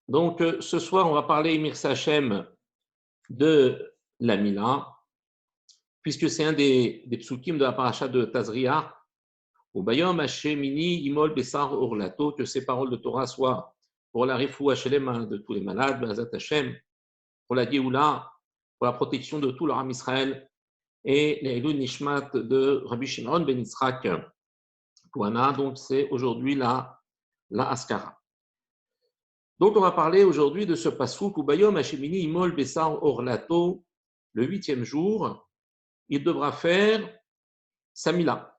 Donc, ce soir, on va parler, Mirza Hashem, de la Mila, puisque c'est un des psukim de la paracha de Tazria, au Bayom Hashemini Imol Bessar Orlato, que ces paroles de Torah soient pour la Refoua Shelema de tous les malades, Bezat Hashem, pour la Géoula, pour la protection de tout le Ram Israël, et l'Eilou Nishmat de Rabbi Shimon Ben Yitzhak Kouana. Donc, c'est aujourd'hui la Askara. Donc, on va parler aujourd'hui de ce passouk où Bayom Hashemini Imol Bessar Orlato, le 8e jour, il devra faire sa Mila.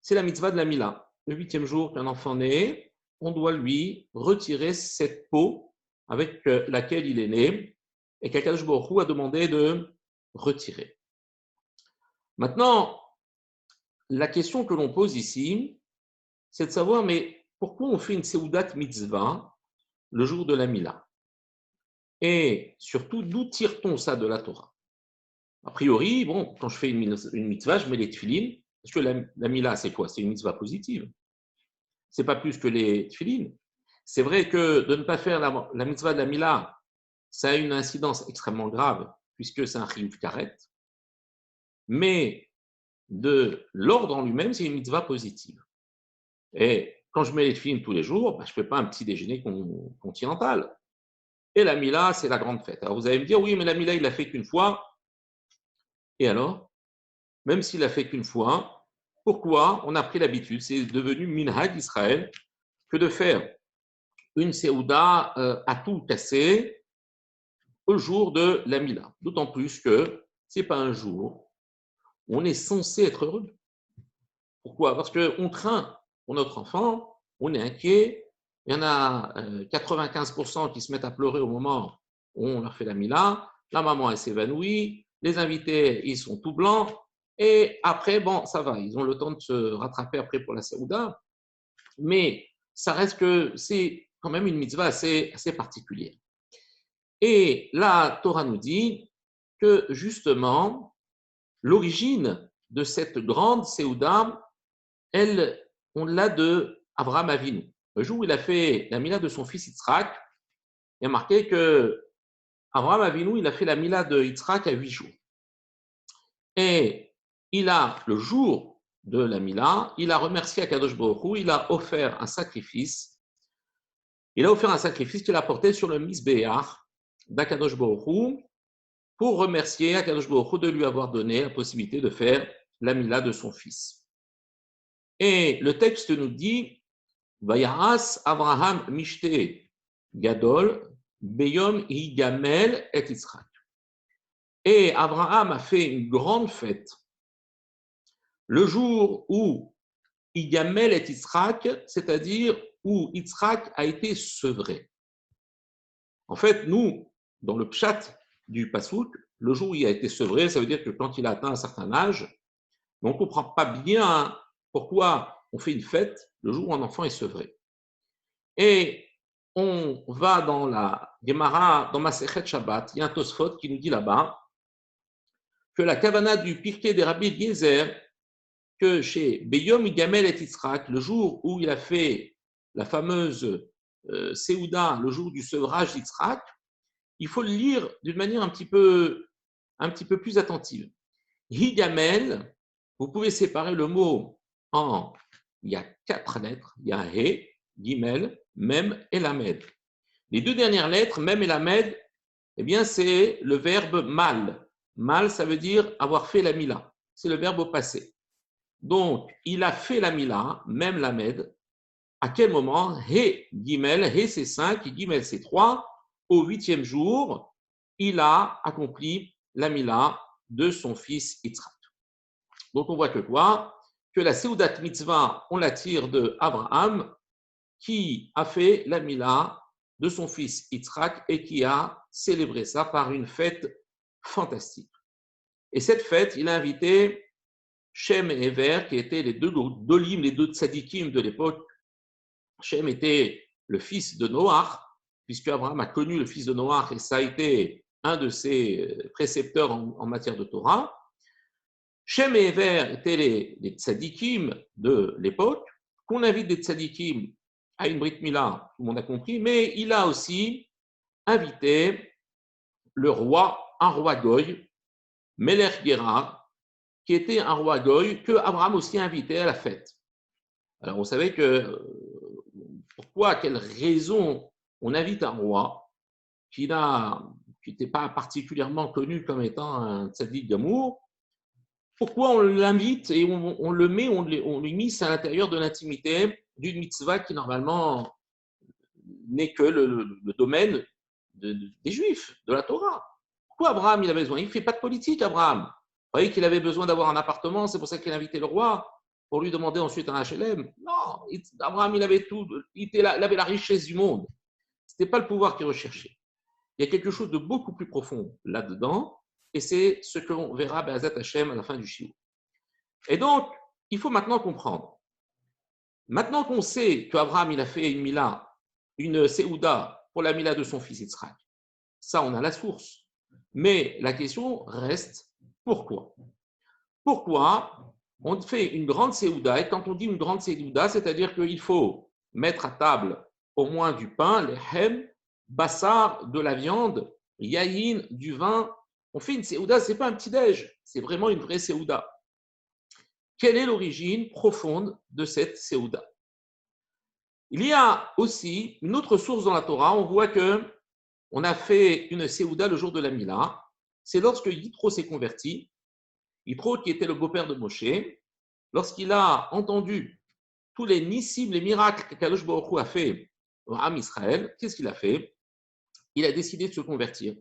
C'est la mitzvah de la Mila. Le 8e jour qu'un enfant naît, on doit lui retirer cette peau avec laquelle il est né et qu'Akadosh Baruch Hu a demandé de retirer. Maintenant, la question que l'on pose ici, c'est de savoir, mais pourquoi on fait une Seudat mitzvah le jour de la Mila? Et surtout, d'où tire-t-on ça de la Torah? A priori, bon, quand je fais une mitzvah, je mets les tefilines, parce que la Mila, c'est quoi? C'est une mitzvah positive. C'est pas plus que les tefilines. C'est vrai que de ne pas faire la mitzvah de la Mila, ça a une incidence extrêmement grave, puisque c'est un chiyuv karet. Mais de l'ordre en lui-même, c'est une mitzvah positive. Et quand je mets les tefilines tous les jours, je ne fais pas un petit déjeuner continental. Et la Mila, c'est la grande fête. Alors vous allez me dire, oui, mais la Mila, il l'a fait qu'une fois. Et alors, même s'il l'a fait qu'une fois, pourquoi on a pris l'habitude, c'est devenu minhag Israël, que de faire une Séouda à tout casser au jour de la Mila. D'autant plus que ce n'est pas un jour où on est censé être heureux. Pourquoi? Parce qu'on craint pour notre enfant, on est inquiet. Il y en a 95% qui se mettent à pleurer au moment où on leur fait la Mila. La maman, elle s'évanouit. Les invités, ils sont tout blancs. Et après, bon, ça va. Ils ont le temps de se rattraper après pour la Séouda. Mais ça reste que c'est quand même une mitzvah assez particulière. Et la Torah nous dit que justement, l'origine de cette grande Séouda, on l'a de Avraham Avinu. Le jour où il a fait la Mila de son fils Yitzhak, il y a marqué que Avraham Avinu, il a fait la Mila de Yitzhak à 8 jours. Et le jour de la Mila, il a remercié Akadosh Baruch Hu, il a offert un sacrifice. Il a offert un sacrifice qu'il a porté sur le Misbéach d'Akadosh Baruch Hu pour remercier Akadosh Baruch Hu de lui avoir donné la possibilité de faire la Mila de son fils. Et le texte nous dit Vayaras Abraham Mishte Gadol Beyom Higamel et Yitzhak. Et Abraham a fait une grande fête le jour où Higamel et Yitzhak, c'est-à-dire où Yitzhak a été sevré. En fait, nous, dans le pshat du Passouk, le jour où il a été sevré, ça veut dire que quand il a atteint un certain âge, on ne comprend pas bien pourquoi on fait une fête le jour où un enfant est sevré. Et on va dans la Gemara, dans Masechet Shabbat, il y a un Tosfot qui nous dit là-bas que la kavana du Pirkei des Rabbi Eliezer, que chez Beyom Gamel et Yitzhak, le jour où il a fait la fameuse Séouda, le jour du sevrage d'Yitzhak, il faut le lire d'une manière un petit peu plus attentive. Higamel, vous pouvez séparer le mot en, il y a 4 lettres, il y a He, Gimel, Mem et Lamed. Les 2 dernières lettres, Mem et Lamed, eh bien c'est le verbe mal. Mal, ça veut dire avoir fait la Mila. C'est le verbe au passé. Donc, il a fait la Mila, Mem, Lamed. À quel moment? He, Gimel, He c'est 5, Gimel c'est 3. Au 8e jour, il a accompli la Mila de son fils Yitzhak. Donc, on voit que quoi? Que la Seudat Mitzvah, on la tire de Abraham, qui a fait la Mila de son fils Yitzhak et qui a célébré ça par une fête fantastique. Et cette fête, il a invité Shem et Ever, qui étaient les deux Dolim, les 2 tzadikim de l'époque. Shem était le fils de Noach, puisque Abraham a connu le fils de Noach et ça a été un de ses précepteurs en matière de Torah. Shem et Ever étaient les tzadikim de l'époque. Qu'on invite des tzadikim à une Brit Mila, tout le monde a compris, mais il a aussi invité le roi, un roi Goy, Melech Gerar, qui était un roi Goy que Abraham aussi invitait à la fête. Alors, vous savez que pourquoi, quelle raison on invite un roi qui n'était pas particulièrement connu comme étant un tzaddik d'amour, pourquoi on l'invite et on le met, on l'immisce à l'intérieur de l'intimité d'une mitzvah qui normalement n'est que le domaine des Juifs, de la Torah. Pourquoi Abraham il a besoin? Il ne fait pas de politique, Abraham. Vous voyez qu'il avait besoin d'avoir un appartement, c'est pour ça qu'il a invité le roi, pour lui demander ensuite un HLM. Non, Abraham il avait tout, il avait la richesse du monde. Ce n'était pas le pouvoir qu'il recherchait. Il y a quelque chose de beaucoup plus profond là-dedans, et c'est ce que l'on verra Be'ezrat Hashem à la fin du shiur. Et donc, il faut maintenant comprendre. Maintenant qu'on sait qu'Abraham il a fait une mila, une séouda pour la mila de son fils Yitzhak, ça on a la source. Mais la question reste pourquoi? Pourquoi on fait une grande séouda? Et quand on dit une grande séouda, c'est-à-dire qu'il faut mettre à table au moins du pain, les hem, bassar, de la viande, yaïn, du vin. On fait une séouda, ce n'est pas un petit-déj, c'est vraiment une vraie séouda. Quelle est l'origine profonde de cette séouda? Il y a aussi une autre source dans la Torah. On voit que on a fait une séouda le jour de la Mila. C'est lorsque Yitro s'est converti. Yitro, qui était le beau-père de Moshe, lorsqu'il a entendu tous les nissim, les miracles que Kadosh Baruch Hu a fait à Israël, qu'est-ce qu'il a fait? Il a décidé de se convertir.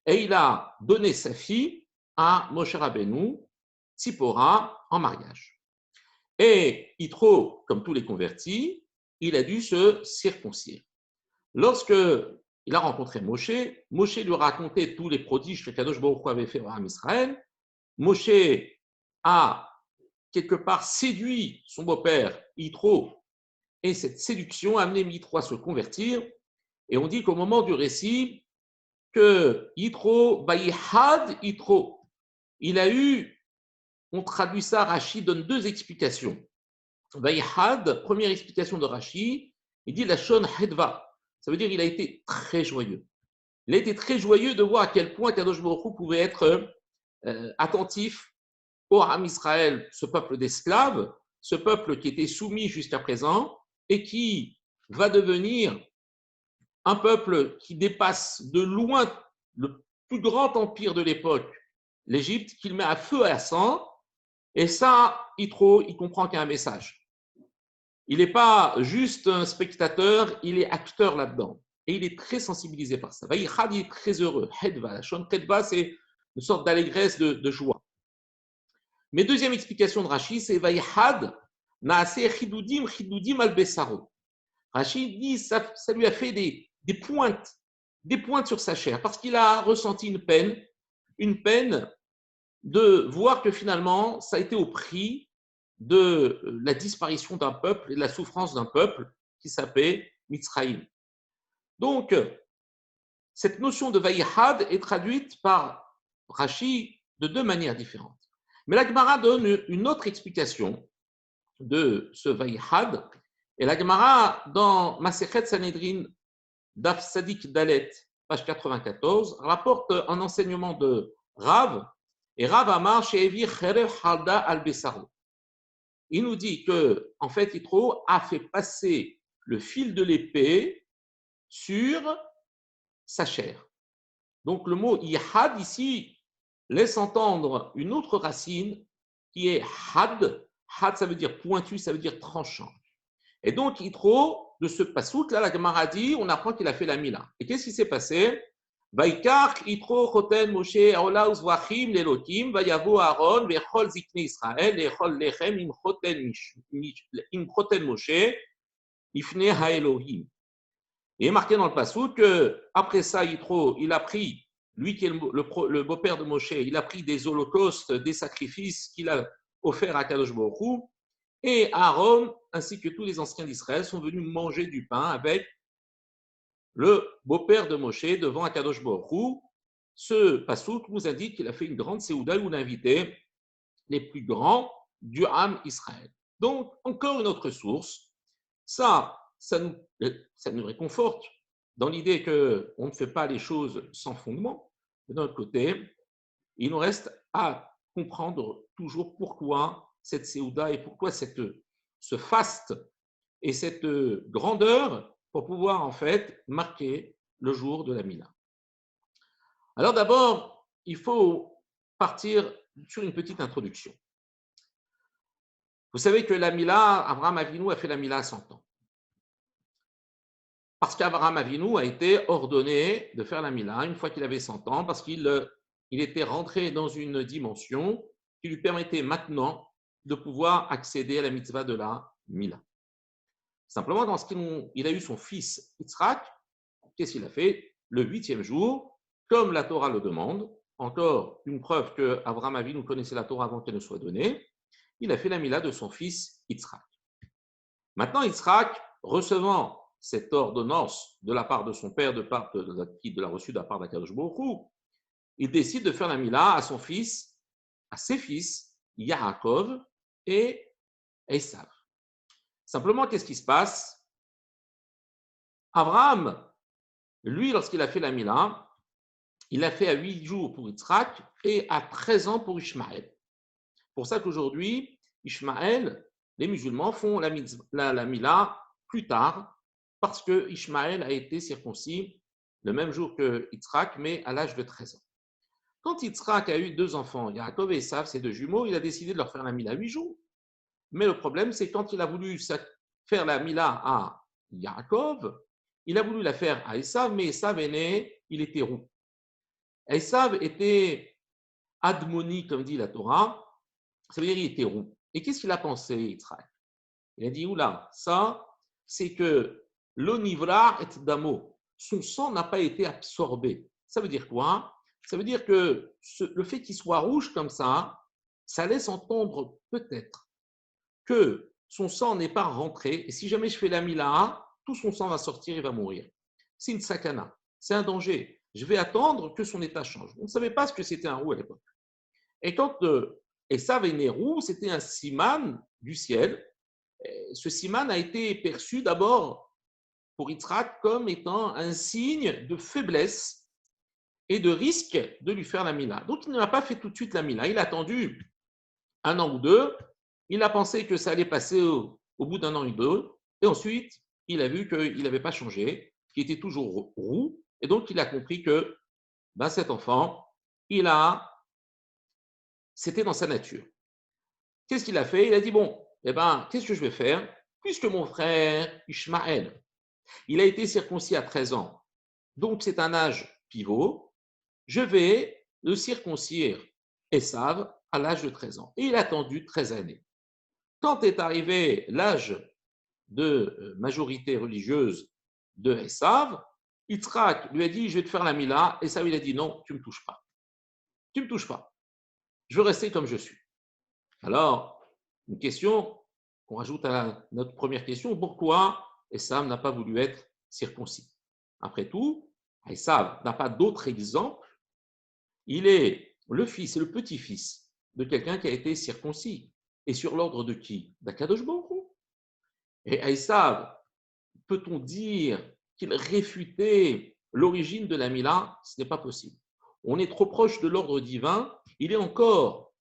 Et il a donné sa fille à Moshe Rabbeinu, Tzipora, en mariage. Et Yitro, comme tous les convertis, il a dû se circoncire. Lorsque il a rencontré Moshe, Moshe lui a raconté tous les prodiges que Kadosh Baruch Hu avait fait à Israël. Moshe a quelque part séduit son beau-père Yitro, et cette séduction a amené Yitro à se convertir. Et on dit qu'au moment du récit, que Yitro, Bayihad Yitro, il a eu, on traduit ça, Rashi donne deux explications. Bayihad, première explication de Rashi, il dit la Shon Hedva, ça veut dire qu'il a été très joyeux. Il a été très joyeux de voir à quel point Kadosh Baruch Hu pouvait être attentif au Ham Israël, ce peuple d'esclaves, ce peuple qui était soumis jusqu'à présent et qui va devenir un peuple qui dépasse de loin le plus grand empire de l'époque, l'Égypte, qu'il met à feu et à sang. Et ça, Yitro, il comprend qu'il y a un message. Il n'est pas juste un spectateur, il est acteur là-dedans. Et il est très sensibilisé par ça. Vaïchad, il est très heureux. Hedva, la Shon Hedva, c'est une sorte d'allégresse, de joie. Mais deuxième explication de Rashi, c'est Vaïchad, Naase Chidudim, Chidudim al Besaro. Rashi dit ça lui a fait des pointes sur sa chair, parce qu'il a ressenti une peine de voir que finalement, ça a été au prix de la disparition d'un peuple et de la souffrance d'un peuple qui s'appelait Mitzraïm. Donc, cette notion de Vaïhad est traduite par Rashi de deux manières différentes. Mais la Gemara donne une autre explication de ce Vaïhad. Et la Gemara, dans Masechet Sanhedrin, Daf Sadik Dalet, page 94, rapporte un enseignement de Rav, et Rav Amar She'evi Cherev Halda al Besaro. Il nous dit que, en fait, Yitro a fait passer le fil de l'épée sur sa chair. Donc, le mot Yihad ici laisse entendre une autre racine qui est Had. Had, ça veut dire pointu, ça veut dire tranchant. Et donc, Yitro, de ce passouk, là, la Gemara dit, on apprend qu'il a fait la Mila. Et qu'est-ce qui s'est passé? Vaikar Yitro choten Moshe Aola Uzvachim Lelokim Vayavo Aaron Vechol Zikne Israël Vechol Lechem Im choten Moshe Ifne Haelohim. Il est marqué dans le passouk que après ça, Yitro, il a pris, lui qui est le beau-père de Moshe, il a pris des holocaustes, des sacrifices qu'il a offerts à Kadosh Baruch Hu. Et Aaron, ainsi que tous les anciens d'Israël, sont venus manger du pain avec le beau-père de Moshe devant Akadosh Baruch Hu. Ce passouk nous indique qu'il a fait une grande séouda où il invitait les plus grands du Ham Israël. Donc, encore une autre source. Ça nous réconforte dans l'idée qu'on ne fait pas les choses sans fondement. De notre côté, il nous reste à comprendre toujours pourquoi cette Séouda et pourquoi ce faste et cette grandeur pour pouvoir en fait marquer le jour de la Mila. Alors d'abord, il faut partir sur une petite introduction. Vous savez que la Mila, Abraham Avinu a fait la Mila à 100 ans. Parce qu'Abraham Avinu a été ordonné de faire la Mila une fois qu'il avait 100 ans, parce qu'il était rentré dans une dimension qui lui permettait maintenant de pouvoir accéder à la mitzvah de la Mila. Simplement, lorsqu'il a eu son fils Yitzhak, qu'est-ce qu'il a fait? Le 8e jour, comme la Torah le demande, encore une preuve qu'Abraham Avinu connaissait la Torah avant qu'elle ne soit donnée, il a fait la Mila de son fils Yitzhak. Maintenant, Yitzhak, recevant cette ordonnance de la part de son père, qu'il l'a reçue de la part d'Akadosh Baruch Hu, il décide de faire la Mila à ses fils, Yaakov et Esav. Simplement, qu'est-ce qui se passe? Abraham, lui, lorsqu'il a fait la Mila, il l'a fait à 8 jours pour Yitzhak et à 13 ans pour Ishmaël. C'est pour ça qu'aujourd'hui, Ishmaël, les musulmans font la Mila plus tard, parce que Ishmaël a été circoncis le même jour que Yitzhak, mais à l'âge de 13 ans. Quand Yitzhak a eu 2 enfants, Yaakov et Esav, ses 2 jumeaux, il a décidé de leur faire la Mila à 8 jours. Mais le problème, c'est quand il a voulu faire la Mila à Yaakov, il a voulu la faire à Esav, mais Esav est né, il était roux. Esav était admoni, comme dit la Torah, ça veut dire qu'il était roux. Et qu'est-ce qu'il a pensé, Yitzhak? Il a dit, oula, ça, c'est que l'onivra et damo, son sang n'a pas été absorbé. Ça veut dire quoi? Ça veut dire que le fait qu'il soit rouge comme ça laisse entendre peut-être que son sang n'est pas rentré, et si jamais je fais la Mila, tout son sang va sortir et va mourir. C'est une sakana, c'est un danger. Je vais attendre que son état change. On ne savait pas ce que c'était un roux à l'époque. Et quand Esav est né roux, c'était un siman du ciel. Ce siman a été perçu d'abord pour Yitzhak comme étant un signe de faiblesse et de risque de lui faire la Mila. Donc il ne l'a pas fait tout de suite la Mila. Il a attendu 1 an ou 2. Il a pensé que ça allait passer au bout d'1 an ou 2. Et ensuite, il a vu qu'il n'avait pas changé, qu'il était toujours roux. Et donc, il a compris que cet enfant, c'était dans sa nature. Qu'est-ce qu'il a fait? Il a dit, bon, qu'est-ce que je vais faire? Puisque mon frère Ishmaël, il a été circoncis à 13 ans, donc c'est un âge pivot, je vais le circoncire Esav à l'âge de 13 ans. Et il a attendu 13 années. Quand est arrivé l'âge de majorité religieuse de Esav, Yitzhak lui a dit, je vais te faire la Mila. Esav, il a dit, non, tu ne me touches pas. Tu ne me touches pas. Je veux rester comme je suis. Alors, une question qu'on rajoute à notre première question, pourquoi Esav n'a pas voulu être circoncis? Après tout, Esav n'a pas d'autre exemple. Il est le fils et le petit-fils de quelqu'un qui a été circoncis. Et sur l'ordre de qui? D'Akadosh Baruch Hu. Et Esav, peut-on dire qu'il réfutait l'origine de la Mila? Ce n'est pas possible. On est trop proche de l'ordre divin. Il est encore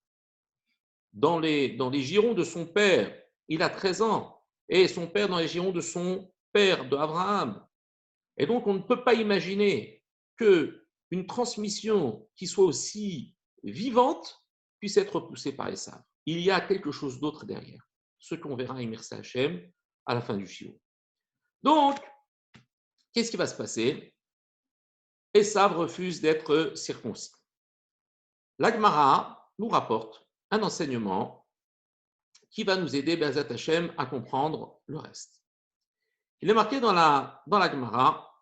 dans les girons de son père. Il a 13 ans. Et son père dans les girons de son père, de Abraham. Et donc, on ne peut pas imaginer qu'une transmission qui soit aussi vivante puisse être poussée par Esav. Il y a quelque chose d'autre derrière. Ce qu'on verra à Mirsa Hashem à la fin du shiur. Donc, qu'est-ce qui va se passer? Esav refuse d'être circoncis. La Gemara nous rapporte un enseignement qui va nous aider, Be'ezrat Hashem, à comprendre le reste. Il est marqué dans la Gemara,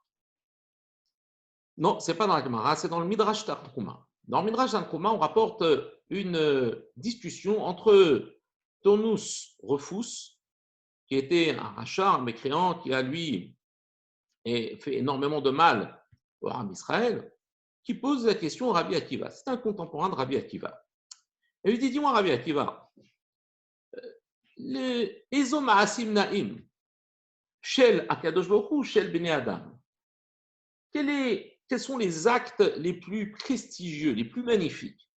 non, ce n'est pas dans la Gemara, c'est dans le Midrash Tanchuma. Dans le Midrash Tanchuma, on rapporte une discussion entre Tonus Rufus, qui était un rachat, un mécréant, qui a lui fait énormément de mal au Ham Israël, qui pose la question à Rabbi Akiva. C'est un contemporain de Rabbi Akiva. Et lui dit, dis-moi Rabbi Akiva, les Ezo Ma'asim Na'im, Shel Akadosh Baruch Hu, Shel Bnei Adam. Quels sont les actes les plus prestigieux, les plus magnifiques?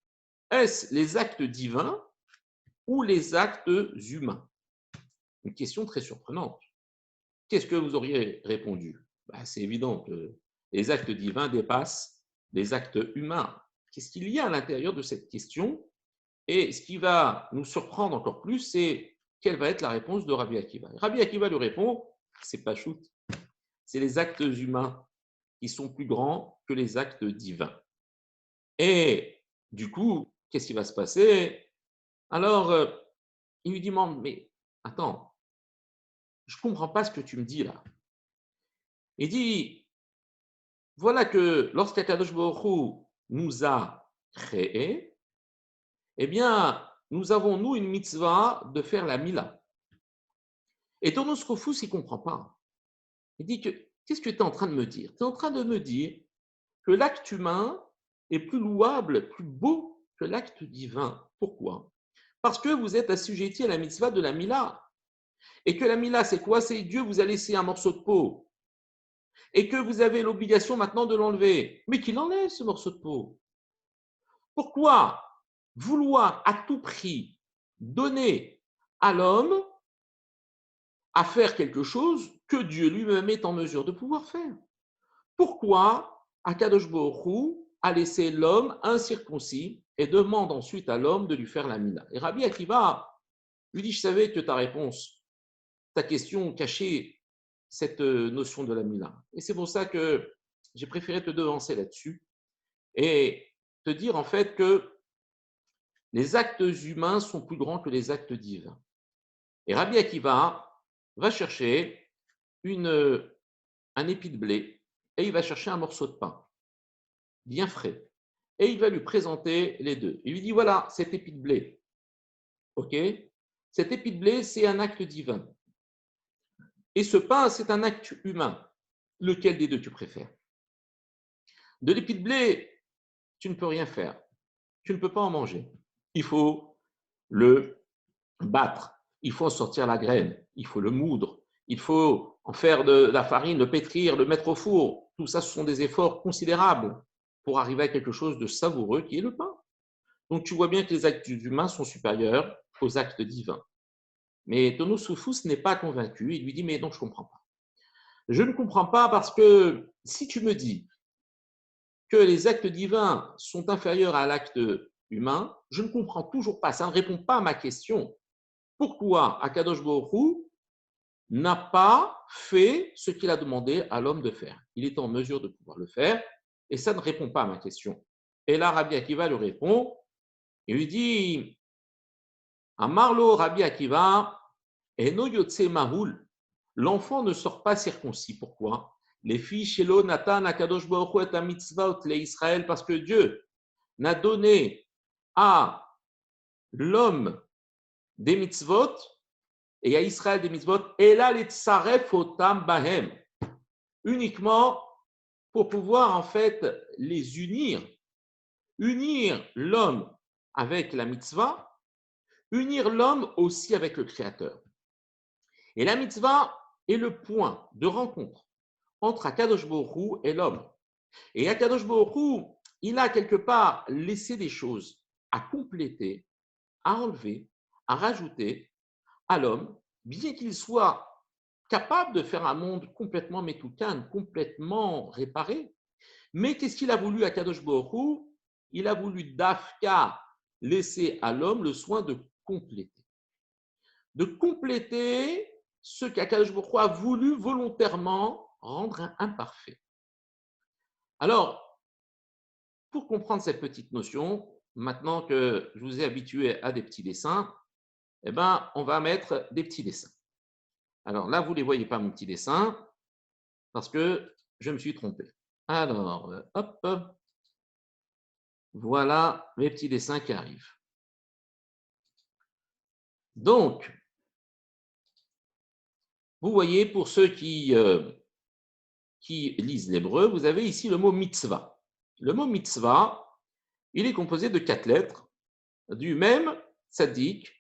Est-ce les actes divins ou les actes humains? Une question très surprenante. Qu'est-ce que vous auriez répondu? C'est évident que les actes divins dépassent les actes humains. Qu'est-ce qu'il y a à l'intérieur de cette question? Et ce qui va nous surprendre encore plus, c'est quelle va être la réponse de Rabbi Akiva. Rabbi Akiva lui répond, c'est pas shoot, c'est les actes humains qui sont plus grands que les actes divins. Et du coup, qu'est-ce qui va se passer? Alors, il lui dit, mais attends, je ne comprends pas ce que tu me dis là. Il dit, voilà que lorsqu'Akadosh Baruch Hu nous a créés, eh bien, nous avons, nous, une mitzvah de faire la mila. Et Tonos Kofus, il ne comprend pas. Il dit que, qu'est-ce que tu es en train de me dire? Tu es en train de me dire que l'acte humain est plus louable, plus beau que l'acte divin. Pourquoi? Parce que vous êtes assujetti à la mitzvah de la mila. Et que la mila, c'est quoi? C'est Dieu vous a laissé un morceau de peau. Et que vous avez l'obligation maintenant de l'enlever. Mais qu'il enlève ce morceau de peau. Pourquoi vouloir à tout prix donner à l'homme à faire quelque chose que Dieu lui-même est en mesure de pouvoir faire? Pourquoi Akadosh Baruch Hu a laissé l'homme incirconcis et demande ensuite à l'homme de lui faire la mina? Et Rabbi Akiva lui dit, je savais que ta réponse, ta question cachait cette notion de la mina. Et c'est pour ça que j'ai préféré te devancer là-dessus et te dire en fait que les actes humains sont plus grands que les actes divins. Et Rabbi Akiva va chercher un épi de blé et il va chercher un morceau de pain, bien frais. Et il va lui présenter les deux. Il lui dit, voilà, cet épi de blé. OK? Cet épi de blé, c'est un acte divin. Et ce pain, c'est un acte humain. Lequel des deux tu préfères? De l'épi de blé, tu ne peux rien faire. Tu ne peux pas en manger. Il faut le battre. Il faut en sortir la graine. Il faut le moudre. Il faut en faire de la farine, le pétrir, le mettre au four. Tout ça, ce sont des efforts considérables pour arriver à quelque chose de savoureux qui est le pain. Donc, tu vois bien que les actes humains sont supérieurs aux actes divins. Mais Tono Soufous n'est pas convaincu. Il lui dit, mais non, je ne comprends pas. Je ne comprends pas parce que si tu me dis que les actes divins sont inférieurs à l'acte humain, je ne comprends toujours pas. Ça ne répond pas à ma question. Pourquoi Akadosh Baruch Hu n'a pas fait ce qu'il a demandé à l'homme de faire? Il est en mesure de pouvoir le faire et ça ne répond pas à ma question. Et là, Rabbi Akiva lui répond, il lui dit, Amarlo Rabbi Akiva, Eno Yotse Mahul, l'enfant ne sort pas circoncis. Pourquoi? Les filles Shelo Natan Akadosh Baruch Hu et la mitzvah le Israël, parce que Dieu n'a donné à l'homme des mitzvot et à Israël des mitzvot, et là les tsaref otam bahem, uniquement pour pouvoir en fait les unir l'homme avec la mitzvah, unir l'homme aussi avec le Créateur. Et la mitzvah est le point de rencontre entre Akadosh Baruch Hu et l'homme. Et Akadosh Baruch Hu, il a quelque part laissé des choses à compléter, à enlever, à rajouter à l'homme, bien qu'il soit capable de faire un monde complètement métoukan, complètement réparé. Mais qu'est-ce qu'il a voulu à Kadosh Baruch Hu? Il a voulu d'Afka laisser à l'homme le soin de compléter. De compléter ce qu'Akadosh Baruch Hu a voulu volontairement rendre imparfait. Alors, pour comprendre cette petite notion, maintenant que je vous ai habitué à des petits dessins, eh ben, on va mettre des petits dessins. Alors là, vous ne les voyez pas, mon petit dessin, parce que je me suis trompé. Alors, hop, voilà mes petits dessins qui arrivent. Donc, vous voyez, pour ceux qui lisent l'hébreu, vous avez ici le mot mitzvah. Le mot mitzvah, il est composé de 4 lettres, du même tzadik,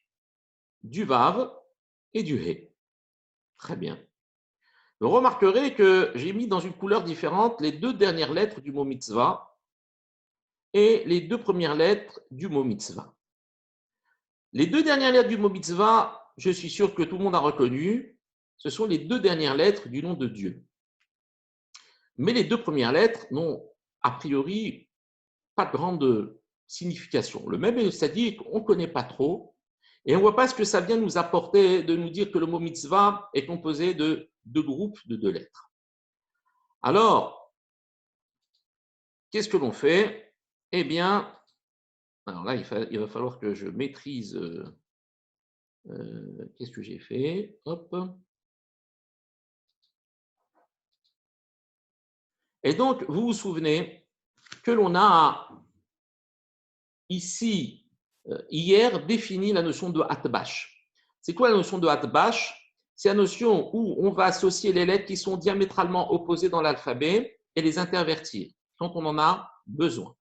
du vav et du he. Très bien. Vous remarquerez que j'ai mis dans une couleur différente les deux dernières lettres du mot mitzvah et les deux premières lettres du mot mitzvah. Les deux dernières lettres du mot mitzvah, je suis sûr que tout le monde a reconnu, ce sont les deux dernières lettres du nom de Dieu. Mais les deux premières lettres n'ont a priori pas de grande signification. Le même et le sadique, on ne connaît pas trop, et on ne voit pas ce que ça vient nous apporter de nous dire que le mot mitzvah est composé de deux groupes de deux lettres. Alors, qu'est-ce que l'on fait? Eh bien, alors là, il va falloir que je maîtrise. Qu'est-ce que j'ai fait? Hop. Et donc, vous vous souvenez que l'on a ici, hier, défini la notion de hatbash. C'est quoi la notion de hatbash? C'est la notion où on va associer les lettres qui sont diamétralement opposées dans l'alphabet et les intervertir quand on en a besoin.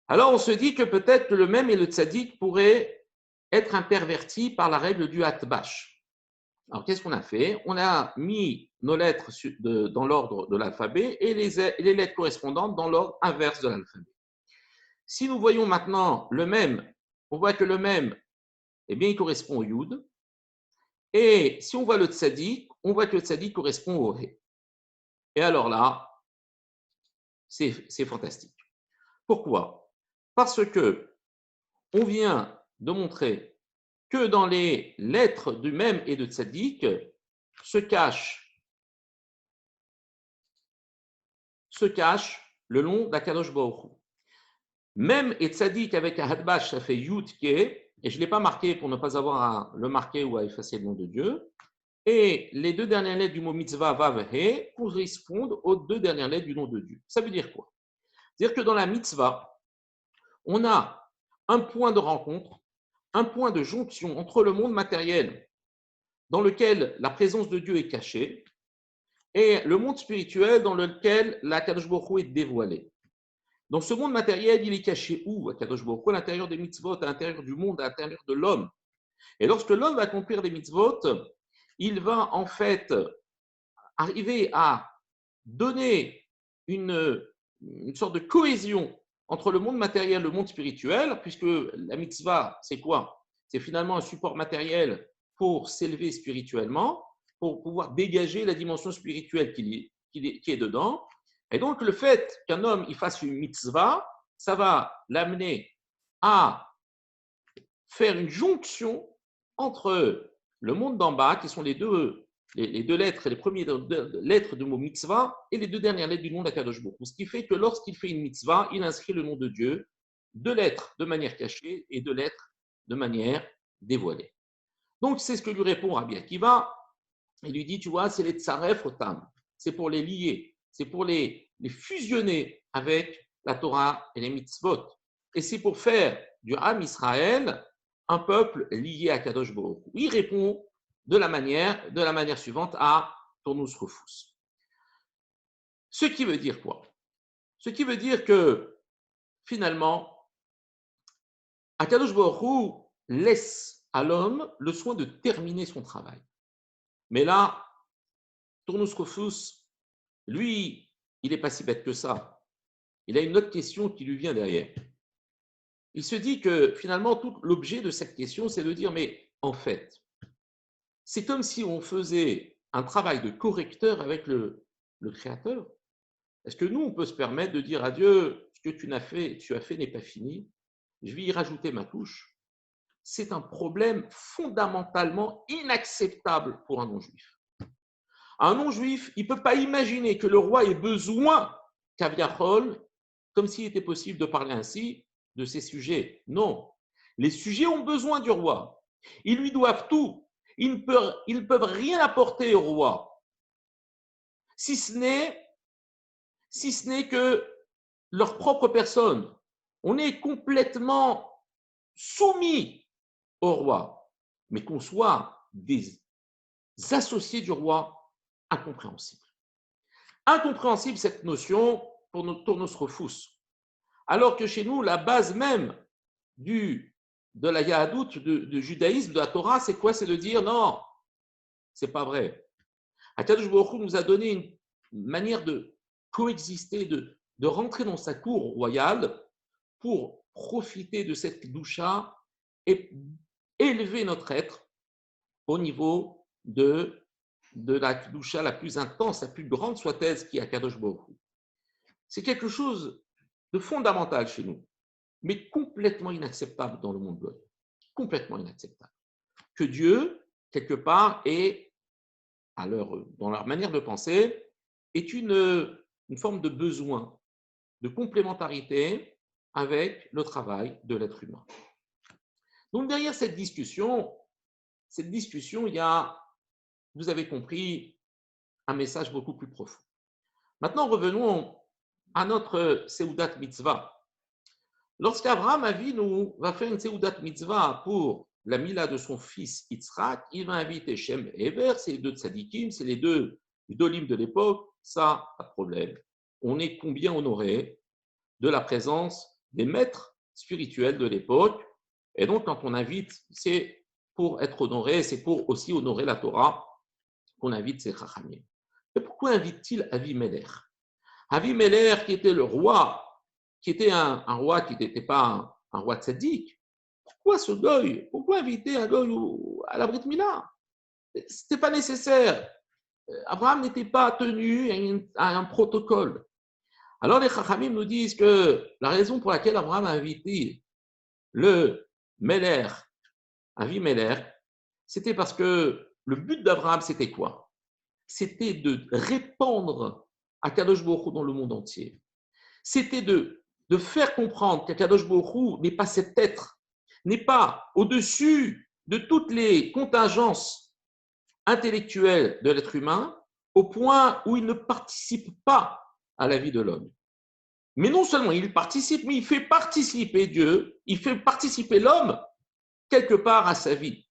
Alors, on se dit que peut-être que le même et le tzadik pourraient être intervertis par la règle du hatbash. Alors, qu'est-ce qu'on a fait? On a mis nos lettres dans l'ordre de l'alphabet et les lettres correspondantes dans l'ordre inverse de l'alphabet. Si nous voyons maintenant le même, on voit que le même, eh bien, il correspond au yud. Et si on voit le tzadik, on voit que le tzadik correspond au ré. Et alors là, c'est fantastique. Pourquoi? Parce que on vient de montrer que dans les lettres du même et de tzadik se cache le nom d'Akadosh Baruch Hu. Même et tzadik avec un hadbash, ça fait yud ke, et je ne l'ai pas marqué pour ne pas avoir à le marquer ou à effacer le nom de Dieu. Et les deux dernières lettres du mot mitzvah, vav, he, correspondent aux deux dernières lettres du nom de Dieu. Ça veut dire quoi? C'est-à-dire que dans la mitzvah, on a un point de rencontre, un point de jonction entre le monde matériel dans lequel la présence de Dieu est cachée et le monde spirituel dans lequel la Kadosh Baruch Hu est dévoilée. Dans ce monde matériel, il est caché où, à Kadosh Baruch Hu? À l'intérieur des mitzvot, à l'intérieur du monde, à l'intérieur de l'homme. Et lorsque l'homme va accomplir des mitzvot, il va en fait arriver à donner une sorte de cohésion entre le monde matériel et le monde spirituel, puisque la mitzvah, c'est quoi? C'est finalement un support matériel pour s'élever spirituellement, pour pouvoir dégager la dimension spirituelle qui est dedans. Et donc, le fait qu'un homme il fasse une mitzvah, ça va l'amener à faire une jonction entre le monde d'en bas, qui sont les deux lettres, les premières lettres du mot mitzvah, et les deux dernières lettres du nom d'Akadosh Baruch Hu. Ce qui fait que lorsqu'il fait une mitzvah, il inscrit le nom de Dieu, deux lettres de manière cachée et deux lettres de manière dévoilée. Donc, c'est ce que lui répond Rabbi Akiva. Il lui dit, tu vois, c'est les tsaref otam, c'est pour les lier, c'est pour les fusionner avec la Torah et les mitzvot. Et c'est pour faire du Ham Israël un peuple lié à Kadosh Baruch Hu. Il répond de la manière suivante à Tournus Rufus. Ce qui veut dire quoi? Ce qui veut dire que finalement, Kadosh Baruch Hu laisse à l'homme le soin de terminer son travail. Mais là, Tournus Rufus, lui, il n'est pas si bête que ça. Il a une autre question qui lui vient derrière. Il se dit que finalement, tout l'objet de cette question, c'est de dire, mais en fait, c'est comme si on faisait un travail de correcteur avec le Créateur. Est-ce que nous, on peut se permettre de dire à Dieu, ce que tu as fait n'est pas fini, je vais y rajouter ma touche? C'est un problème fondamentalement inacceptable pour un non-juif. Un non-juif, il ne peut pas imaginer que le roi ait besoin qu'Aviachol, comme s'il était possible de parler ainsi, de ces sujets. Non. Les sujets ont besoin du roi. Ils lui doivent tout. Ils ne peuvent rien apporter au roi, si ce n'est que leur propre personne. On est complètement soumis au roi, mais qu'on soit des associés du roi, incompréhensible. Incompréhensible cette notion pour nos refus. Alors que chez nous, la base même de la Yahadout, du judaïsme, de la Torah, c'est quoi? C'est de dire non, c'est pas vrai. Akadosh Baruch Hu nous a donné une manière de coexister, de rentrer dans sa cour royale pour profiter de cette doucha et élever notre être au niveau de la doucha la plus intense, la plus grande soit-elle, qui est Akadosh Baruch Hu. C'est quelque chose de fondamental chez nous, mais complètement inacceptable dans le monde goy. Complètement inacceptable. Que Dieu, quelque part, est, dans leur manière de penser, est une forme de besoin, de complémentarité avec le travail de l'être humain. Donc derrière cette discussion, il y a, vous avez compris, un message beaucoup plus profond. Maintenant, revenons à notre Seudat Mitzvah. Lorsqu'Abraham Avinu va faire une Seudat Mitzvah pour la Mila de son fils Yitzhak, il va inviter Shem et Eber, c'est les deux tzadikim, c'est les deux idolim de l'époque, ça, pas de problème. On est combien honoré de la présence des maîtres spirituels de l'époque. Et donc, quand on invite, c'est pour être honoré, c'est pour aussi honorer la Torah qu'on invite ces Chachamim. Mais pourquoi invite-t-il Avimelech? Avimelech, qui était le roi, qui était un roi qui n'était pas un roi tzaddik, pourquoi ce goy? Pourquoi inviter un goy à la Brit Mila? Ce n'était pas nécessaire. Abraham n'était pas tenu à un protocole. Alors les Chachamim nous disent que la raison pour laquelle Abraham a invité le Meler, Avimelech, c'était parce que le but d'Abraham, c'était quoi? C'était de répandre Akadosh Baruch Hu dans le monde entier. C'était de faire comprendre qu'Akadosh Baruch Hu n'est pas cet être, n'est pas au-dessus de toutes les contingences intellectuelles de l'être humain, au point où il ne participe pas à la vie de l'homme. Mais non seulement il participe, mais il fait participer Dieu, il fait participer l'homme quelque part à sa vie.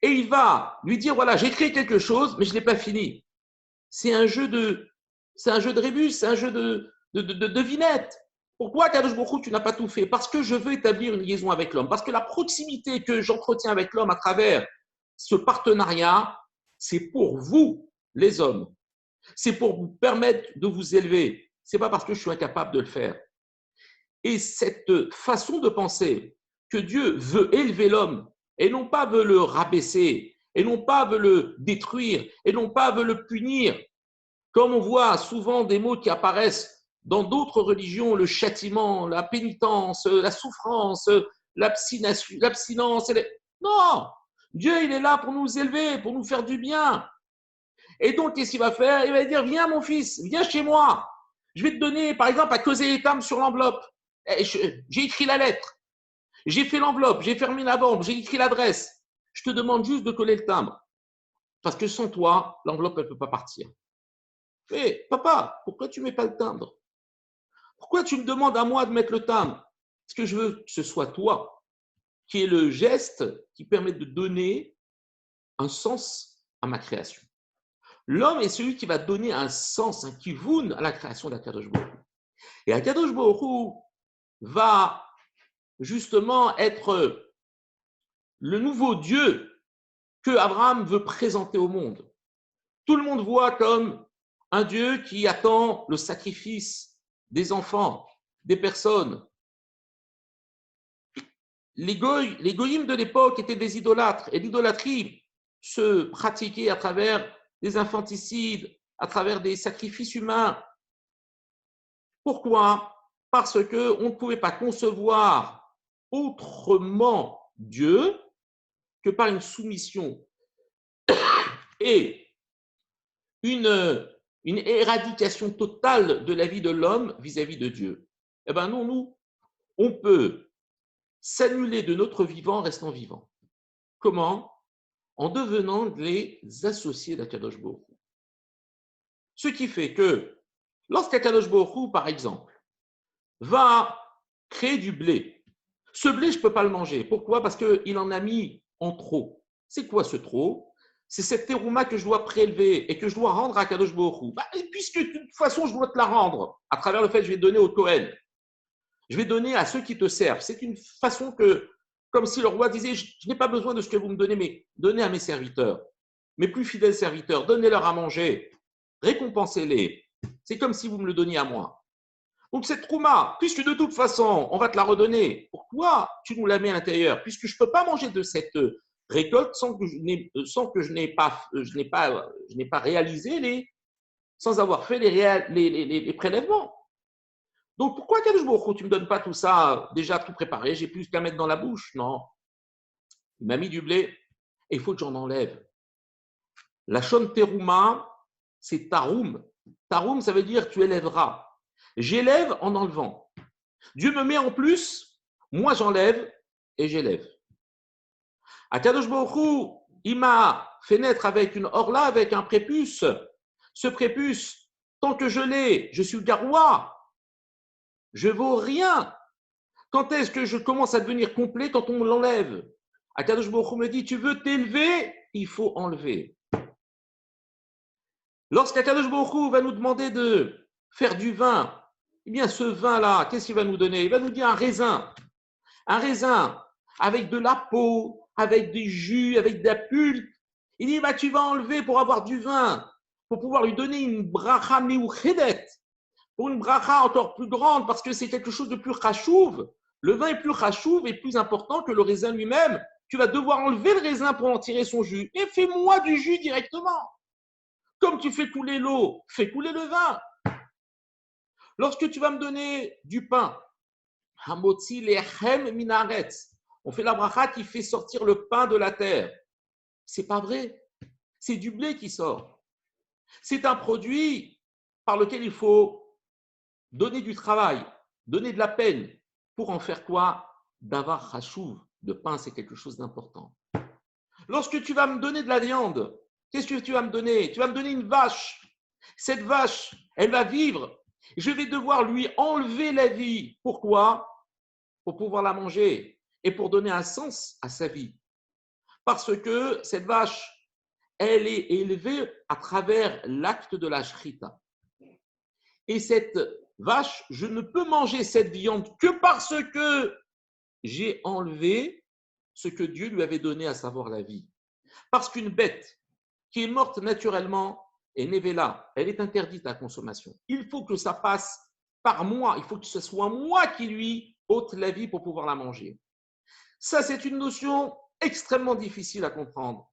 Et il va lui dire, voilà, j'ai créé quelque chose, mais je ne l'ai pas fini. C'est un jeu de rébus, c'est un jeu de devinette. Pourquoi, Kadosh Baruch Hu, tu n'as pas tout fait? Parce que je veux établir une liaison avec l'homme. Parce que la proximité que j'entretiens avec l'homme à travers ce partenariat, c'est pour vous, les hommes. C'est pour vous permettre de vous élever. Ce n'est pas parce que je suis incapable de le faire. Et cette façon de penser que Dieu veut élever l'homme et non pas veut le rabaisser, et non pas veut le détruire, et non pas veut le punir, comme on voit souvent des mots qui apparaissent dans d'autres religions, le châtiment, la pénitence, la souffrance, l'abstinence. Non, Dieu, il est là pour nous élever, pour nous faire du bien. Et donc, qu'est-ce qu'il va faire? Il va dire, viens mon fils, viens chez moi. Je vais te donner, par exemple, à causer les timbres sur l'enveloppe. J'ai écrit la lettre, j'ai fait l'enveloppe, j'ai fermé la bombe, j'ai écrit l'adresse. Je te demande juste de coller le timbre. Parce que sans toi, l'enveloppe, elle ne peut pas partir. Mais papa, pourquoi tu ne mets pas le timbre? Pourquoi tu me demandes à moi de mettre le timbre? Parce que je veux que ce soit toi qui est le geste qui permet de donner un sens à ma création. L'homme est celui qui va donner un sens, un kivoun à la création d'Akadosh Baruch Hu. Et Akadosh Baruch Hu va justement être le nouveau Dieu que Abraham veut présenter au monde. Tout le monde voit comme un Dieu qui attend le sacrifice des enfants, des personnes. Les goyim de l'époque étaient des idolâtres et l'idolâtrie se pratiquait à travers des infanticides, à travers des sacrifices humains. Pourquoi? Parce qu'on ne pouvait pas concevoir autrement Dieu que par une soumission et une éradication totale de la vie de l'homme vis-à-vis de Dieu. Eh bien non, nous, on peut s'annuler de notre vivant en restant vivant. Comment? En devenant les associés d'Akadosh Baruch Hu. Ce qui fait que lorsqu'Akadosh Baruch Hu, par exemple, va créer du blé, ce blé, je ne peux pas le manger. Pourquoi? Parce qu'il en a mis en trop. C'est quoi ce trop? C'est cette terouma que je dois prélever et que je dois rendre à Kadosh Baruch Hu. Puisque de toute façon, je dois te la rendre à travers le fait que je vais donner au Kohen. Je vais donner à ceux qui te servent. C'est une façon que, comme si le roi disait, je n'ai pas besoin de ce que vous me donnez, mais donnez à mes serviteurs. mes plus fidèles serviteurs, donnez-leur à manger, récompensez-les. C'est comme si vous me le donniez à moi. Donc cette trouma, puisque de toute façon, on va te la redonner, pourquoi tu nous la mets à l'intérieur? Puisque je ne peux pas manger de cette récolte sans que je n'ai pas réalisé sans avoir fait les prélèvements. Donc pourquoi, Kadosh Baruch Hu, tu ne me donnes pas tout ça déjà tout préparé, j'ai plus qu'à mettre dans la bouche? Non. Il m'a mis du blé et il faut que j'en enlève. La shon terouma, c'est taroum. Taroum, ça veut dire tu élèveras. J'élève en enlevant. Dieu me met en plus, moi j'enlève et j'élève. Akadosh Baruch Hu, il m'a fait naître avec une orla, avec un prépuce. Ce prépuce, tant que je l'ai, je suis garoua. Je vaux rien. Quand est-ce que je commence à devenir complet? Quand on me l'enlève. Akadosh Baruch Hu me dit, tu veux t'élever, il faut enlever. Lorsqu'Akadosh Baruch Hu va nous demander de faire du vin, eh bien ce vin-là, qu'est-ce qu'il va nous donner? Il va nous dire un raisin. Un raisin avec de la peau, avec des jus, avec de la pulpe. Il dit, bah, tu vas enlever pour avoir du vin, pour pouvoir lui donner une bracha meuchedet, pour une bracha encore plus grande, parce que c'est quelque chose de plus chachouv. Le vin est plus chachouv et plus important que le raisin lui-même. Tu vas devoir enlever le raisin pour en tirer son jus. Et fais-moi du jus directement. Comme tu fais couler l'eau, fais couler le vin. Lorsque tu vas me donner du pain, Hamotzi lechem minaretz, on fait la bracha qui fait sortir le pain de la terre. C'est pas vrai. C'est du blé qui sort. C'est un produit par lequel il faut donner du travail, donner de la peine pour en faire quoi? Davar chachouv. Le pain, c'est quelque chose d'important. Lorsque tu vas me donner de la viande, qu'est-ce que tu vas me donner? Tu vas me donner une vache. Cette vache, elle va vivre. Je vais devoir lui enlever la vie. Pourquoi? Pour pouvoir la manger et pour donner un sens à sa vie. Parce que cette vache, elle est élevée à travers l'acte de la shrita. Et cette vache, je ne peux manger cette viande que parce que j'ai enlevé ce que Dieu lui avait donné, à savoir la vie. Parce qu'une bête qui est morte naturellement est névéla, elle est interdite à la consommation. Il faut que ça passe par moi, il faut que ce soit moi qui lui ôte la vie pour pouvoir la manger. Ça, c'est une notion extrêmement difficile à comprendre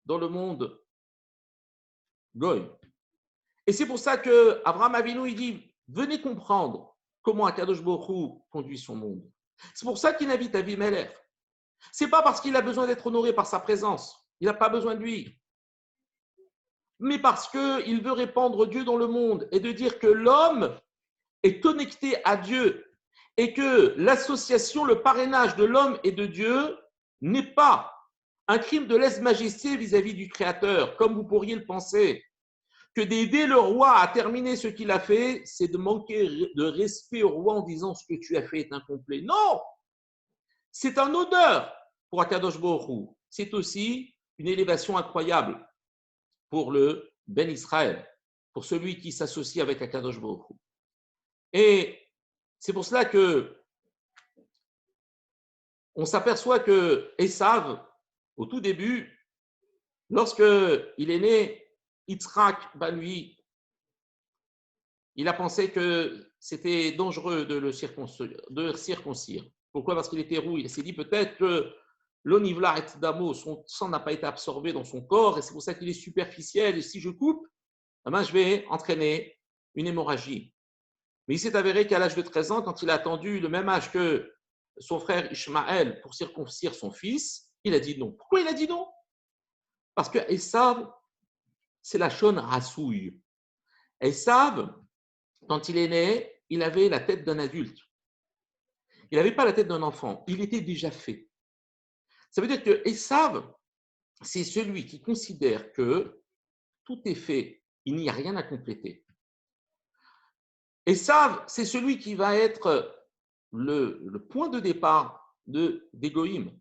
dans le monde goy. Et c'est pour ça que Abraham Avinu, il dit, venez comprendre comment Akadosh Baruch Hu conduit son monde. C'est pour ça qu'il invite Avimelech. C'est pas parce qu'il a besoin d'être honoré par sa présence, il n'a pas besoin de lui, mais parce qu'il veut répandre Dieu dans le monde et de dire que l'homme est connecté à Dieu et que l'association, le parrainage de l'homme et de Dieu n'est pas un crime de lèse-majesté vis-à-vis du Créateur, comme vous pourriez le penser. Que d'aider le roi à terminer ce qu'il a fait, c'est de manquer de respect au roi en disant ce que tu as fait est incomplet. Non! C'est un honneur pour Akadosh Baruch Hu. C'est aussi une élévation incroyable pour le Ben Israël, pour celui qui s'associe avec Akadosh Baruch Hu. Et c'est pour cela que on s'aperçoit que Esav, au tout début, lorsqu'il est né, Yitzhak, lui, il a pensé que c'était dangereux de le circoncire. Pourquoi? Parce qu'il était roux. Il s'est dit peut-être que l'onivla et damo, son sang n'a pas été absorbé dans son corps et c'est pour ça qu'il est superficiel. Et si je coupe, je vais entraîner une hémorragie. Mais il s'est avéré qu'à l'âge de 13 ans, quand il a attendu le même âge que son frère Ishmaël pour circoncire son fils, il a dit non. Pourquoi il a dit non? Parce que Esav, c'est la shon rasouille. Esav, quand il est né, il avait la tête d'un adulte. Il n'avait pas la tête d'un enfant. Il était déjà fait. Ça veut dire que Esav, c'est celui qui considère que tout est fait, il n'y a rien à compléter. Esav, c'est celui qui va être le point de départ d'Égoïm,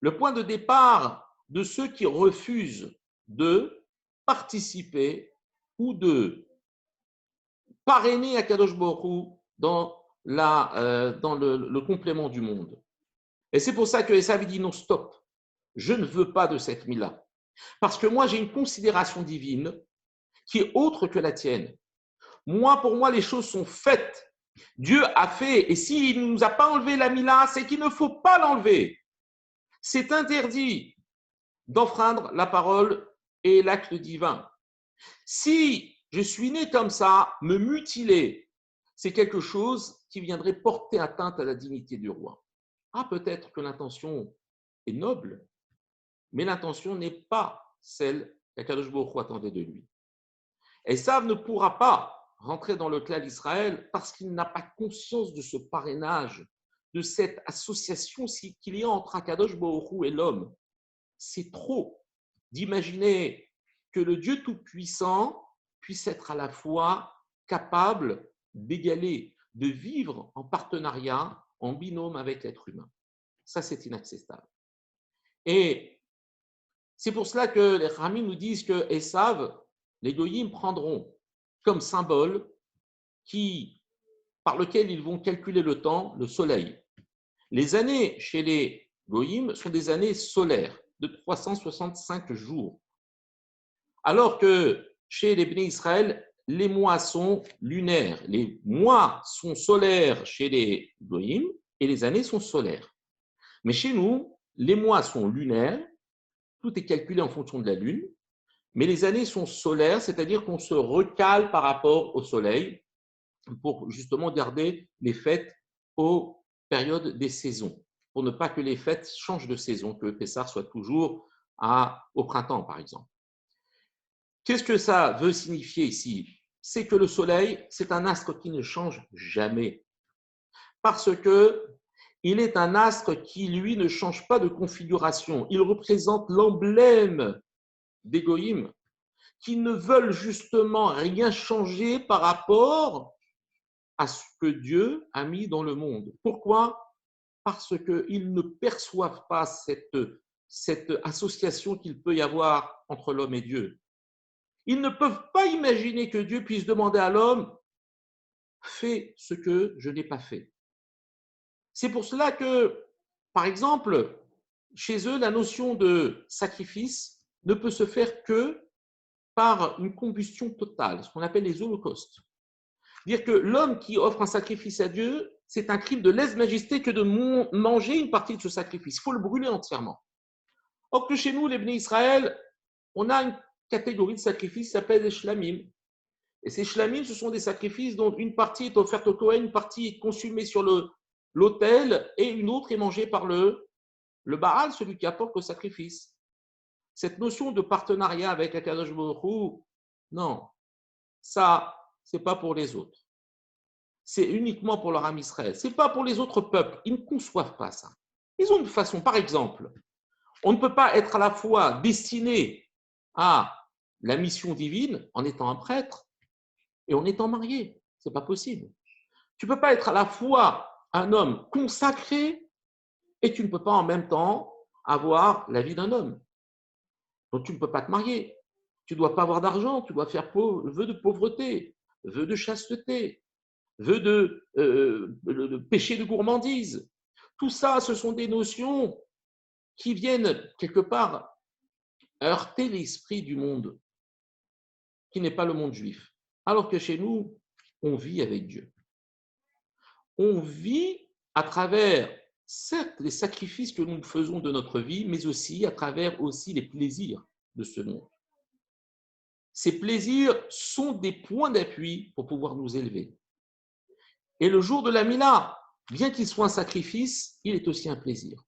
le point de départ de ceux qui refusent de participer ou de parrainer Akadosh Baruch Hu dans le complément du monde. Et c'est pour ça que Esav dit non, stop, je ne veux pas de cette mila. Parce que moi, j'ai une considération divine qui est autre que la tienne. Moi, pour moi, les choses sont faites. Dieu a fait, et s'il ne nous a pas enlevé la Mila, c'est qu'il ne faut pas l'enlever. C'est interdit d'enfreindre la parole et l'acte divin. Si je suis né comme ça, me mutiler, c'est quelque chose qui viendrait porter atteinte à la dignité du roi. Ah, peut-être que l'intention est noble, mais l'intention n'est pas celle qu'Akadosh Baruch Hu attendait de lui. Esav ne pourra pas rentrer dans le clan d'Israël parce qu'il n'a pas conscience de ce parrainage, de cette association qu'il y a entre Akadosh Baruch Hu et l'homme. C'est trop d'imaginer que le Dieu Tout-Puissant puisse être à la fois capable d'égaler, de vivre en partenariat, en binôme avec l'être humain. Ça, c'est inacceptable. Et c'est pour cela que les Rami nous disent que Esav, les Goyim prendront comme symbole par lequel ils vont calculer le temps, le soleil. Les années chez les Goyim sont des années solaires de 365 jours. Alors que chez les Bnei Israël, les mois sont lunaires. Les mois sont solaires chez les Goyim et les années sont solaires. Mais chez nous, les mois sont lunaires, tout est calculé en fonction de la lune, mais les années sont solaires, c'est-à-dire qu'on se recale par rapport au soleil pour justement garder les fêtes aux périodes des saisons, pour ne pas que les fêtes changent de saison, que Pessah soit toujours au printemps, par exemple. Qu'est-ce que ça veut signifier ici? C'est que le soleil, c'est un astre qui ne change jamais. Parce que il est un astre qui, lui, ne change pas de configuration. Il représente l'emblème des Goïm, qui ne veulent justement rien changer par rapport à ce que Dieu a mis dans le monde. Pourquoi? Parce qu'ils ne perçoivent pas cette association qu'il peut y avoir entre l'homme et Dieu. Ils ne peuvent pas imaginer que Dieu puisse demander à l'homme « fais ce que je n'ai pas fait ». C'est pour cela que, par exemple, chez eux, la notion de sacrifice ne peut se faire que par une combustion totale, ce qu'on appelle les holocaustes. Dire que l'homme qui offre un sacrifice à Dieu, c'est un crime de lèse-majesté que de manger une partie de ce sacrifice. Il faut le brûler entièrement. Or que chez nous, les Bnei Israël, on a une catégorie de sacrifices qui s'appelle les shlamim. Et ces shlamim, ce sont des sacrifices dont une partie est offerte au Kohen, une partie est consumée sur l'autel et une autre est mangée par le Baal, celui qui apporte le sacrifice. Cette notion de partenariat avec Akadosh Baruch Hu, non, ça, c'est pas pour les autres. C'est uniquement pour leur âme Israël. C'est pas pour les autres peuples. Ils ne conçoivent pas ça. Ils ont une façon, par exemple, on ne peut pas être à la fois destiné à la mission divine en étant un prêtre et en étant marié. C'est pas possible. Tu ne peux pas être à la fois un homme consacré et tu ne peux pas en même temps avoir la vie d'un homme. Donc tu ne peux pas te marier. Tu ne dois pas avoir d'argent, tu dois faire vœu de pauvreté, vœu de chasteté, vœu de péché de gourmandise. Tout ça, ce sont des notions qui viennent quelque part heurter l'esprit du monde, qui n'est pas le monde juif. Alors que chez nous, on vit avec Dieu. On vit à travers, certes, les sacrifices que nous faisons de notre vie, mais aussi à travers aussi les plaisirs de ce monde. Ces plaisirs sont des points d'appui pour pouvoir nous élever. Et le jour de la Mila, bien qu'il soit un sacrifice, il est aussi un plaisir.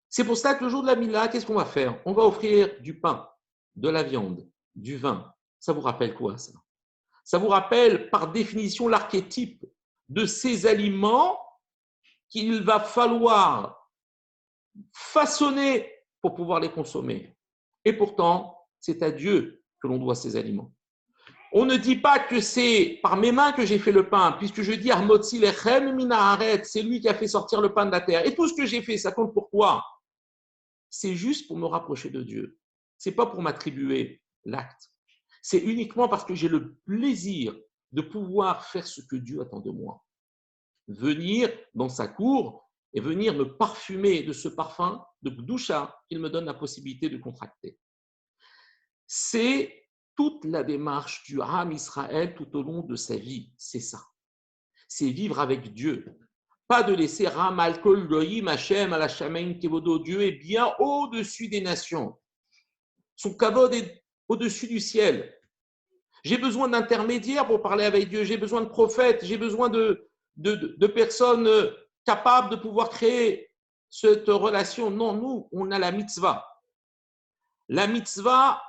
C'est pour ça que le jour de la Mila, qu'est-ce qu'on va faire? On va offrir du pain, de la viande, du vin. Ça vous rappelle quoi, ça? Ça vous rappelle, par définition, l'archétype de ces aliments qu'il va falloir façonner pour pouvoir les consommer. Et pourtant, c'est à Dieu que l'on doit ces aliments. On ne dit pas que c'est par mes mains que j'ai fait le pain, puisque je dis Armotzi lechem min haaretz, c'est lui qui a fait sortir le pain de la terre. Et tout ce que j'ai fait, ça compte pour quoi? C'est juste pour me rapprocher de Dieu. C'est pas pour m'attribuer l'acte. C'est uniquement parce que j'ai le plaisir de pouvoir faire ce que Dieu attend de moi. Venir dans sa cour et venir me parfumer de ce parfum de Gdusha qu'il me donne la possibilité de contracter. C'est toute la démarche du Ham Israël tout au long de sa vie. C'est ça. C'est vivre avec Dieu. Pas de laisser Ram Alkol Goyim Hashem Alashamaim Kevodo. Dieu est bien au-dessus des nations. Son kavod est au-dessus du ciel. J'ai besoin d'intermédiaires pour parler avec Dieu. J'ai besoin de prophètes. J'ai besoin de personnes capables de pouvoir créer cette relation. Non, nous, on a la mitzvah. La mitzvah,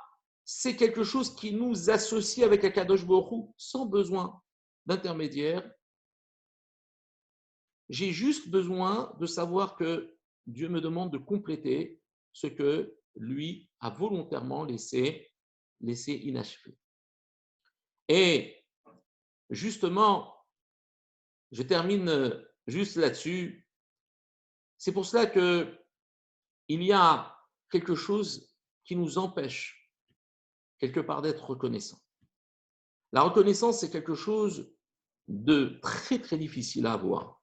c'est quelque chose qui nous associe avec Akadosh Baruch Hu sans besoin d'intermédiaire. J'ai juste besoin de savoir que Dieu me demande de compléter ce que lui a volontairement laissé inachevé. Et justement, je termine juste là-dessus. C'est pour cela qu'il y a quelque chose qui nous empêche quelque part d'être reconnaissant. La reconnaissance, c'est quelque chose de très très difficile à avoir.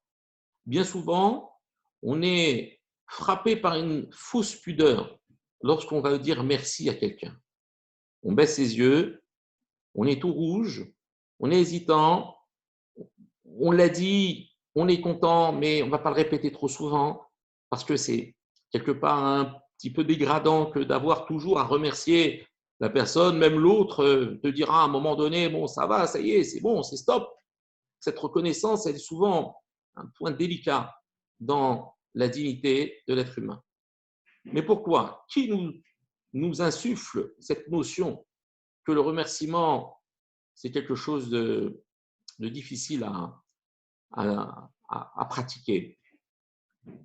Bien souvent, on est frappé par une fausse pudeur lorsqu'on va dire merci à quelqu'un. On baisse ses yeux, on est tout rouge, on est hésitant, on l'a dit, on est content, mais on ne va pas le répéter trop souvent parce que c'est quelque part un petit peu dégradant que d'avoir toujours à remercier la personne, même l'autre te dira à un moment donné, bon, ça va, ça y est, c'est bon, c'est stop. Cette reconnaissance, elle est souvent un point délicat dans la dignité de l'être humain. Mais pourquoi? Qui nous insuffle cette notion que le remerciement, c'est quelque chose de difficile à pratiquer?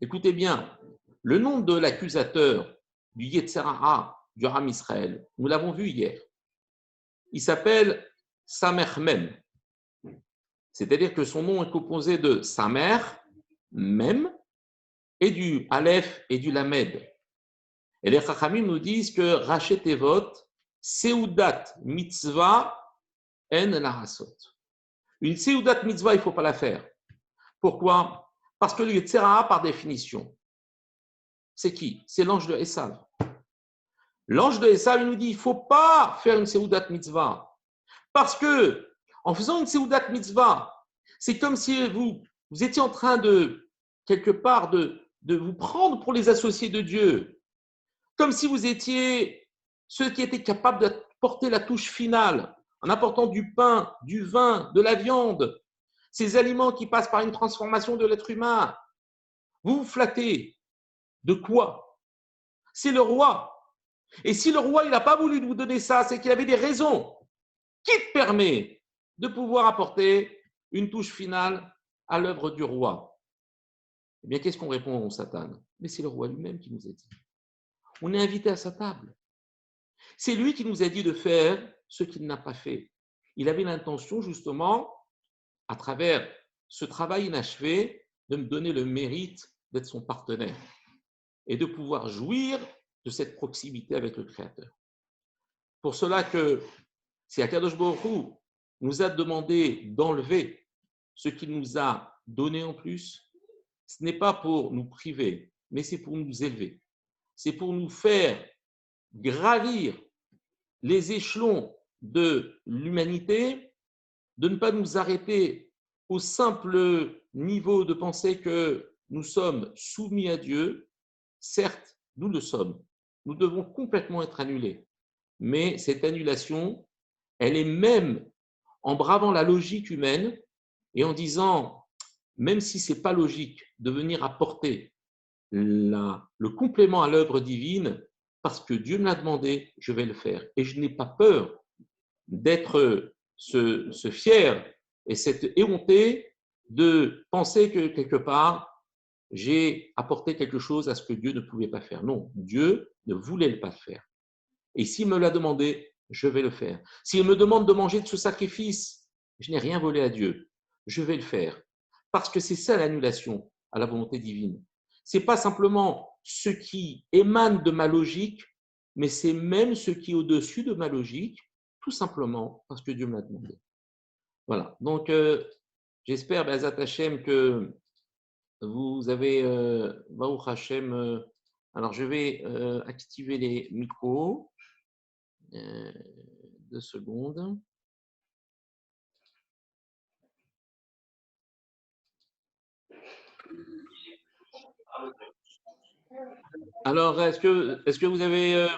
Écoutez bien, le nom de l'accusateur du Yetzer Hara, du Ham Israël, nous l'avons vu hier. Il s'appelle Samer Mem. C'est-à-dire que son nom est composé de Samer, Mem, et du Aleph et du Lamed. Et les Chachamim nous disent que Rachet Evot, Seudat Mitzvah En Larasot. Une Seudat Mitzvah, il ne faut pas la faire. Pourquoi? Parce que le Yetzer Hara, par définition, c'est qui? C'est l'ange de Esav. L'ange de Esav, il nous dit il ne faut pas faire une Seudat Mitzvah. Parce que, en faisant une Seudat Mitzvah, c'est comme si vous étiez en train de, quelque part, de vous prendre pour les associés de Dieu. Comme si vous étiez ceux qui étaient capables d'apporter la touche finale en apportant du pain, du vin, de la viande, ces aliments qui passent par une transformation de l'être humain. Vous vous flattez. De quoi? C'est le roi. Et si le roi il n'a pas voulu vous donner ça, c'est qu'il avait des raisons qui te permet de pouvoir apporter une touche finale à l'œuvre du roi. Eh bien, qu'est-ce qu'on répond au Satan? Mais c'est le roi lui-même qui nous a dit. On est invité à sa table. C'est lui qui nous a dit de faire ce qu'il n'a pas fait. Il avait l'intention, justement, à travers ce travail inachevé, de me donner le mérite d'être son partenaire et de pouvoir jouir de cette proximité avec le Créateur. Pour cela que si Akadosh Baruch Hu nous a demandé d'enlever ce qu'il nous a donné en plus, ce n'est pas pour nous priver, mais c'est pour nous élever. C'est pour nous faire gravir les échelons de l'humanité, de ne pas nous arrêter au simple niveau de penser que nous sommes soumis à Dieu. Certes, nous le sommes. Nous devons complètement être annulés. Mais cette annulation, elle est même en bravant la logique humaine et en disant, même si ce n'est pas logique, de venir apporter le complément à l'œuvre divine, parce que Dieu me l'a demandé, je vais le faire. Et je n'ai pas peur d'être ce fier et cette éhonté de penser que quelque part, j'ai apporté quelque chose à ce que Dieu ne pouvait pas faire. Non, Dieu ne voulait pas le faire. Et s'il me l'a demandé, je vais le faire. S'il me demande de manger de ce sacrifice, je n'ai rien volé à Dieu. Je vais le faire. Parce que c'est ça l'annulation à la volonté divine. Ce n'est pas simplement ce qui émane de ma logique, mais c'est même ce qui est au-dessus de ma logique, tout simplement parce que Dieu me l'a demandé. Voilà. Donc, j'espère, Bezat Hashem, que vous avez, Baruch Hashem, alors je vais activer les micros. 2 secondes. Alors, est-ce que vous avez